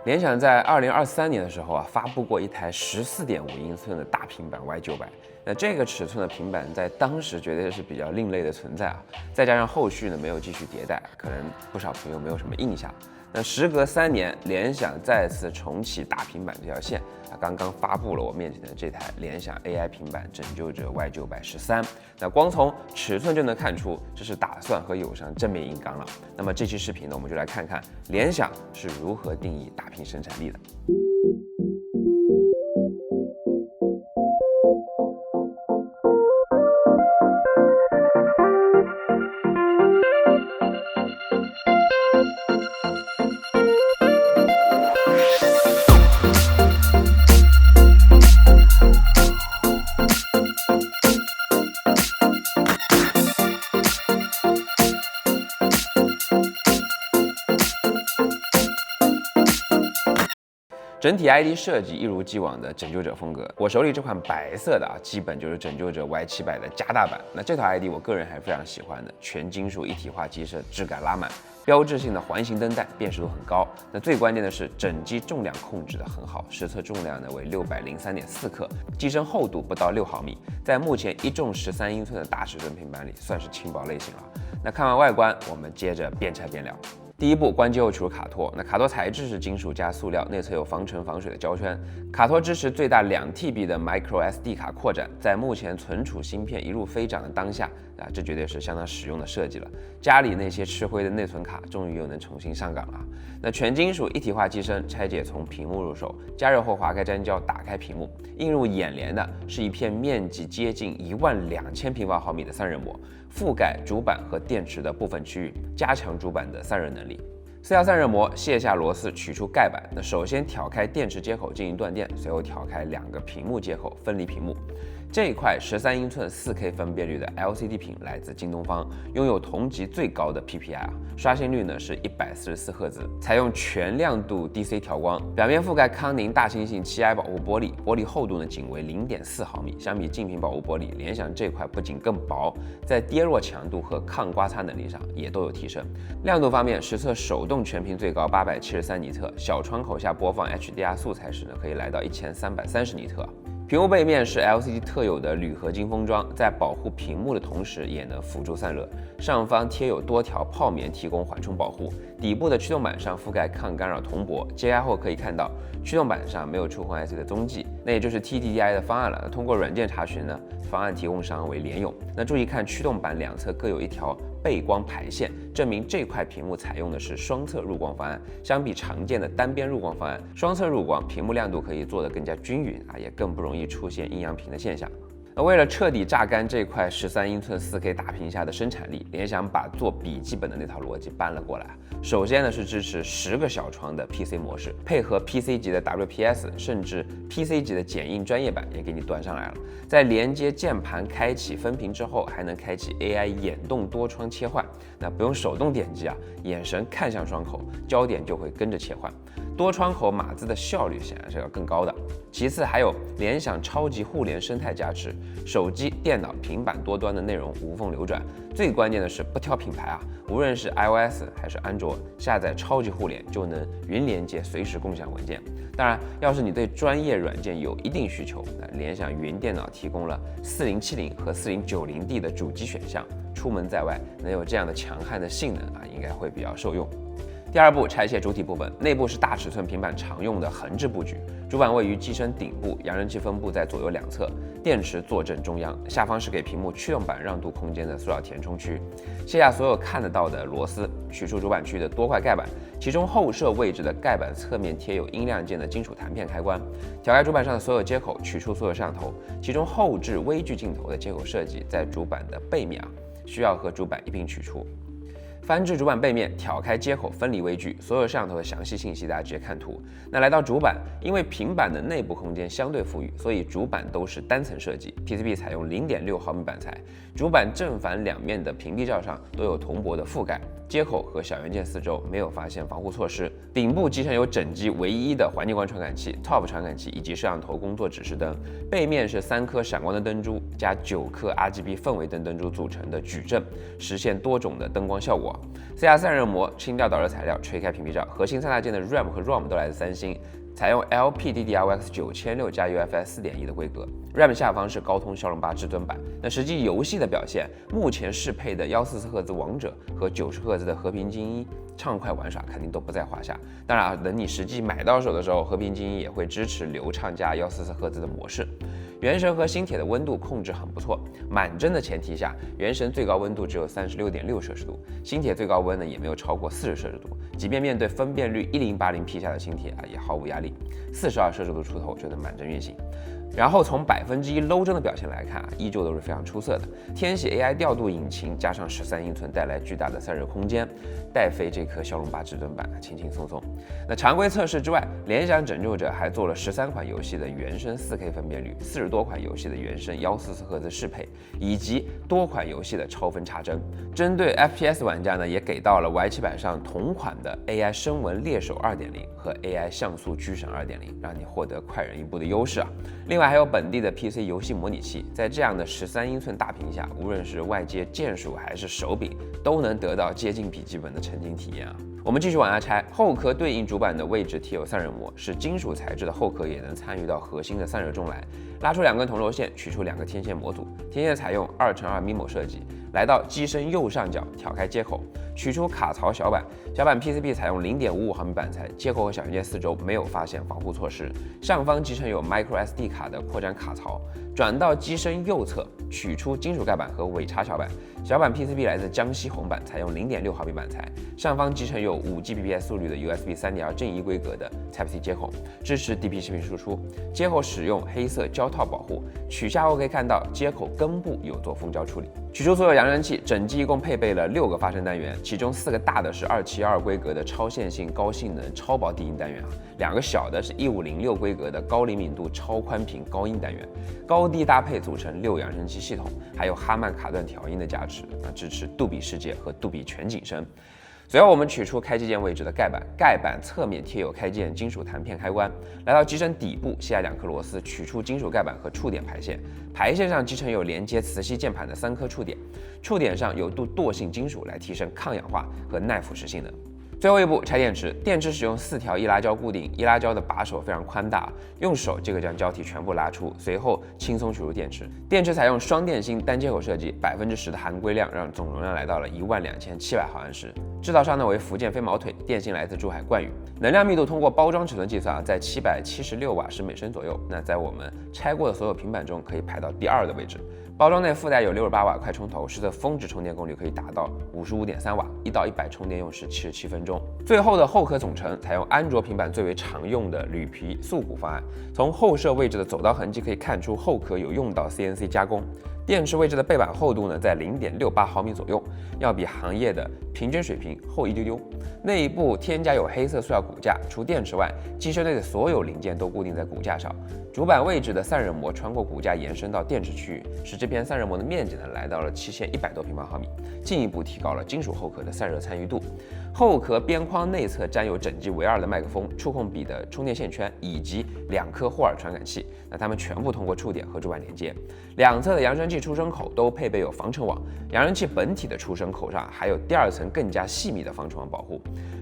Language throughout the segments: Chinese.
联想在2023年的时候发布过一台14.5英寸的大平板 Y900。那这个尺寸的平板在当时绝对是比较另类的存在再加上后续呢没有继续迭代，可能不少朋友没有什么印象。那时隔3年，联想再次重启大平板这条线刚刚发布了我面前的这台联想 AI 平板拯救者 Y90013。那光从尺寸就能看出，这是打算和友商正面硬刚了。那么这期视频呢，我们就来看看联想是如何定义大屏生产力的。整体 ID 设计一如既往的拯救者风格，我手里这款白色的基本就是拯救者 Y700的加大版。那这套 ID 我个人还非常喜欢的，全金属一体化机身，质感拉满，标志性的环形灯带，辨识度很高。那最关键的是整机重量控制的很好，实测重量呢为603.4克，机身厚度不到6毫米，在目前一众13英寸的大尺寸平板里算是轻薄类型了。那看完外观，我们接着边拆边聊。第一步，关机后取出卡托。那卡托材质是金属加塑料，内侧有防尘防水的胶圈。卡托支持最大2TB 的 microSD 卡扩展，在目前存储芯片一路飞涨的当下这绝对是相当实用的设计了。家里那些吃灰的内存卡终于又能重新上岗了。那全金属一体化机身拆解从屏幕入手，加热后划开粘胶，打开屏幕，映入眼帘的是一片面积接近12000平方毫米的散热膜，覆盖主板和电池的部分区域，加强主板的散热能力。4号散热膜卸下螺丝，取出盖板。那首先挑开电池接口进行断电，随后挑开2个屏幕接口分离屏幕。这一块13英寸 4K 分辨率的 LCD 屏来自京东方，拥有同级最高的 PPI， 刷新率呢是144赫兹，采用全亮度 DC 调光，表面覆盖康宁大猩猩7i 保护玻璃，玻璃厚度呢仅为0.4毫米，相比净屏保护玻璃，联想这块不仅更薄，在跌落强度和抗刮擦能力上也都有提升。亮度方面，实测手动全屏最高873尼特，小窗口下播放 HDR 素材时呢可以来到1330尼特。屏幕背面是 LCD 特有的铝合金封装，在保护屏幕的同时也能辅助散热。上方贴有多条泡棉提供缓冲保护，底部的驱动板上覆盖抗干扰铜箔。揭开后可以看到驱动板上没有触控 IC 的踪迹，那也就是 TDDI 的方案了。通过软件查询呢，方案提供商为联咏。那注意看驱动板两侧各有一条背光排线，证明这块屏幕采用的是双侧入光方案。相比常见的单边入光方案，双侧入光屏幕亮度可以做得更加均匀也更不容易出现阴阳屏的现象。为了彻底榨干这块13英寸 4K 大屏下的生产力，联想把做笔记本的那套逻辑搬了过来。首先呢是支持10个小窗的 PC 模式，配合 PC 级的 WPS， 甚至 PC 级的剪映专业版也给你端上来了。在连接键盘开启分屏之后，还能开启 AI 眼动多窗切换，那不用手动点击眼神看向窗口，焦点就会跟着切换。多窗口码字的效率显然是要更高的。其次还有联想超级互联生态加持，手机、电脑、平板多端的内容无缝流转。最关键的是不挑品牌无论是 iOS 还是安卓，下载超级互联就能云连接，随时共享文件。当然，要是你对专业软件有一定需求，那联想云电脑提供了4070和4090D 的主机选项，出门在外能有这样的强悍的性能应该会比较受用。第二步，拆卸主体部分，内部是大尺寸平板常用的横置布局，主板位于机身顶部，扬声器分布在左右两侧，电池坐正中央，下方是给屏幕驱动板让渡空间的塑料填充区。卸下所有看得到的螺丝，取出主板区的多块盖板，其中后摄位置的盖板侧面贴有音量键的金属弹片开关。挑开主板上的所有接口，取出所有摄像头，其中后置微距镜头的接口设计在主板的背面需要和主板一并取出。翻至主板背面，挑开接口分离微距，所有摄像头的详细信息大家直接看图。那来到主板，因为平板的内部空间相对富裕，所以主板都是单层设计 ，PCB 采用0.6毫米板材，主板正反两面的平地罩上都有铜箔的覆盖，接口和小元件四周没有发现防护措施。顶部集成有整机唯一的环境光传感器、TOP 传感器以及摄像头工作指示灯，背面是3颗闪光的灯珠加9颗 RGB 氛围灯灯珠组成的矩阵，实现多种的灯光效果。网。CR散热膜、轻调导热材料、垂开屏蔽罩，核心3大件的 RAM 和 ROM 都来自三星。采用 LPDDR5X 9600加 UFS 4.1的规格 ，RAM 下方是高通骁龙8至尊版。那实际游戏的表现，目前适配的144赫兹王者和90赫兹的和平精英，畅快玩耍肯定都不在话下。当然啊，等你实际买到手的时候，和平精英也会支持流畅加144赫兹的模式。原神和星铁的温度控制很不错，满帧的前提下，原神最高温度只有36.6摄氏度，星铁最高温呢也没有超过40摄氏度。即便面对分辨率1080P 下的星铁啊，也毫无压力，42摄氏度出头就能满帧运行。然后从1%low 帧的表现来看啊，依旧都是非常出色的。天喜 AI 调度引擎加上13英寸，带来巨大的散热空间，带飞这颗骁龙8至尊版，轻轻松松。那常规测试之外，联想拯救者还做了13款游戏的原生 4K 分辨率，40多款游戏的原生144赫兹适配，以及多款游戏的超分插帧。针对 FPS 玩家呢，也给到了 Y700上同款的 AI 声纹猎手2.0和 AI 像素狙神2.0，让你获得快人一步的优势啊。另外还有本地的 PC 游戏模拟器，在这样的13英寸大屏下，无论是外接键鼠还是手柄，都能得到接近笔记本的沉浸体验啊。我们继续往下拆，后壳对应主板的位置贴有散热膜，使金属材质的后壳也能参与到核心的散热中来。拉出2根铜轴线，取出2个天线模组，天线采用2x2 MIMO 设计。来到机身右上角挑开接口，取出卡槽小板，小板 PCB 采用0.55毫米板材，接口和小元件四周没有发现防护措施。上方机身有 microSD 卡的扩展卡槽，转到机身右侧，取出金属盖板和尾插小板，小板 PCB 来自江西红板，采用0.6毫米板材，上方机身有5Gbps 速率的 USB 3.2正一规格的 Type-C 接口，支持 DP 视频输出，接口使用黑色胶套保护，取下后可以看到接口根部有做封胶处理。取出所有扬声器，整机一共配备了6个发声单元，其中4个大的是272规格的超线性高性能超薄低音单元，2个小的是1506规格的高灵敏度超宽频高音单元，高低搭配组成6扬声器系统，还有哈曼卡顿调音的加持，支持杜比世界和杜比全景声。随后我们取出开机键位置的盖板，盖板侧面贴有开机键金属弹片开关。来到机身底部，卸下2颗螺丝，取出金属盖板和触点排线。排线上机身有连接磁吸键盘的3颗触点，触点上有镀性金属来提升抗氧化和耐腐蚀性能。最后一步，拆电池。电池使用4条易拉胶固定，易拉胶的把手非常宽大，用手就可以将胶体全部拉出，随后轻松取入电池。电池采用双电芯单接口设计，10%的含硅量让总容量来到了12700毫安时。制造商呢为福建飞毛腿，电芯来自珠海冠宇。能量密度通过包装尺寸计算在776瓦时每升左右。那在我们拆过的所有平板中，可以排到第2的位置。包装内附带有68瓦快充头，实测峰值充电功率可以达到55.3瓦，1到100充电用时77分钟。最后的后壳总成采用安卓平板最为常用的铝皮素骨方案，从后摄位置的走刀痕迹可以看出后壳有用到 CNC 加工。电池位置的背板厚度呢在0.68毫米左右，要比行业的平均水平厚一丢丢。内部添加有黑色塑料骨架，除电池外，机身内的所有零件都固定在骨架上。主板位置的散热膜穿过骨架延伸到电池区域，使这片散热膜的面积呢来到了7100多平方毫米，进一步提高了金属后壳的散热参与度。后壳边框内侧粘有整机唯2的麦克风、触控笔的充电线圈以及2颗霍尔传感器，那它们全部通过触点和主板连接。两侧的扬声器出声口都配备有防尘网，扬声器本体的出声口上还有第2层更加细密的防尘网保护。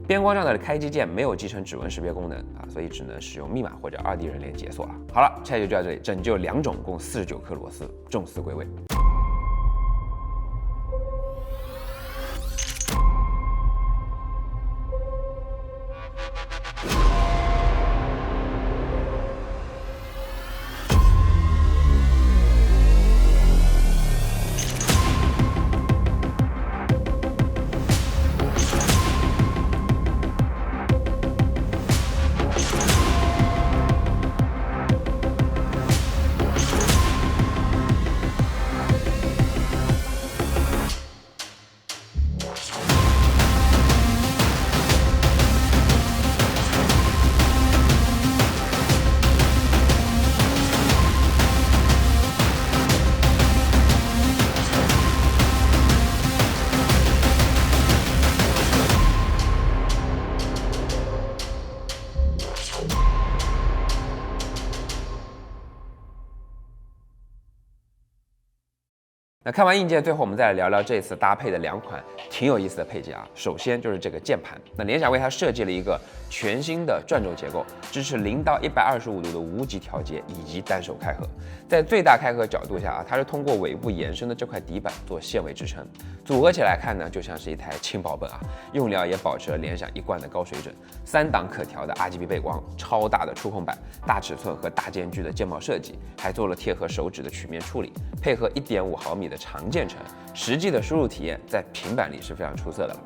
边框上的开机键没有集成指纹识别功能所以只能使用密码或者2D 人脸解锁了。好了，拆解就到这里，拯救2种共49颗螺丝，重丝归位。那看完硬件，最后我们再来聊聊这次搭配的2款挺有意思的配件啊。首先就是这个键盘，那联想为它设计了一个全新的转轴结构，支持0到125度的无极调节以及单手开合。在最大开合角度下啊，它是通过尾部延伸的这块底板做线位支撑，组合起来看呢，就像是一台轻薄本啊。用料也保持了联想一贯的高水准，3档可调的 RGB 背光，超大的触控板，大尺寸和大间距的键帽设计，还做了贴合手指的曲面处理，配合1.5毫米的长键程，实际的输入体验在平板里是非常出色的了。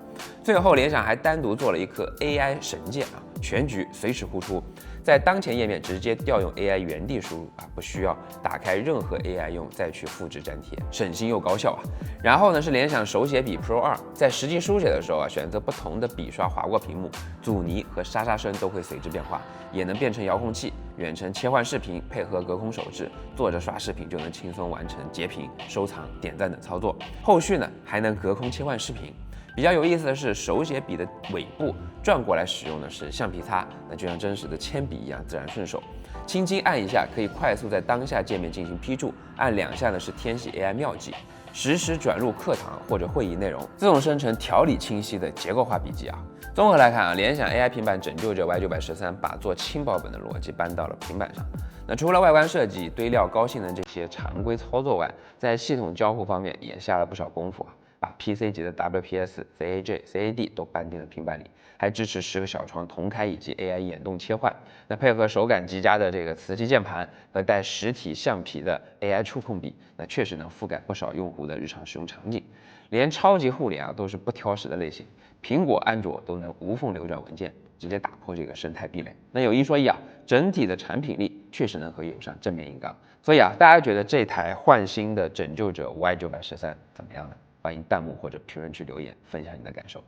最后，联想还单独做了一颗 AI 神键啊，全局随时呼出，在当前页面直接调用 AI 原地输入啊，不需要打开任何 AI 用再去复制粘贴，省心又高效啊。然后呢是联想手写笔 Pro 2，在实际书写的时候啊，选择不同的笔刷划过屏幕，阻尼和沙沙声都会随之变化，也能变成遥控器，远程切换视频，配合隔空手势，坐着刷视频就能轻松完成截屏、收藏、点赞等操作。后续呢还能隔空切换视频。比较有意思的是，手写笔的尾部转过来使用的是橡皮擦，那就像真实的铅笔一样自然顺手。轻轻按一下，可以快速在当下界面进行批注；按2下呢是天喜 AI 妙计，实时转入课堂或者会议内容，自动生成条理清晰的结构化笔记啊。综合来看啊，联想 AI 平板拯救者 Y913把做轻薄本的逻辑搬到了平板上。那除了外观设计、堆料、高性能这些常规操作外，在系统交互方面也下了不少功夫啊。把 PC 级的 WPS、CAD 都搬进了平板里，还支持10个小窗同开以及 AI 眼动切换。那配合手感极佳的这个磁吸键盘和带实体橡皮的 AI 触控笔，那确实能覆盖不少用户的日常使用场景。连超级互联啊都是不挑食的类型，苹果、安卓都能无缝流转文件，直接打破这个生态壁垒。那有一说一啊，整体的产品力确实能和友商正面硬刚。所以啊，大家觉得这台焕新的拯救者 Y913怎么样呢？欢迎弹幕或者评论区留言分享你的感受。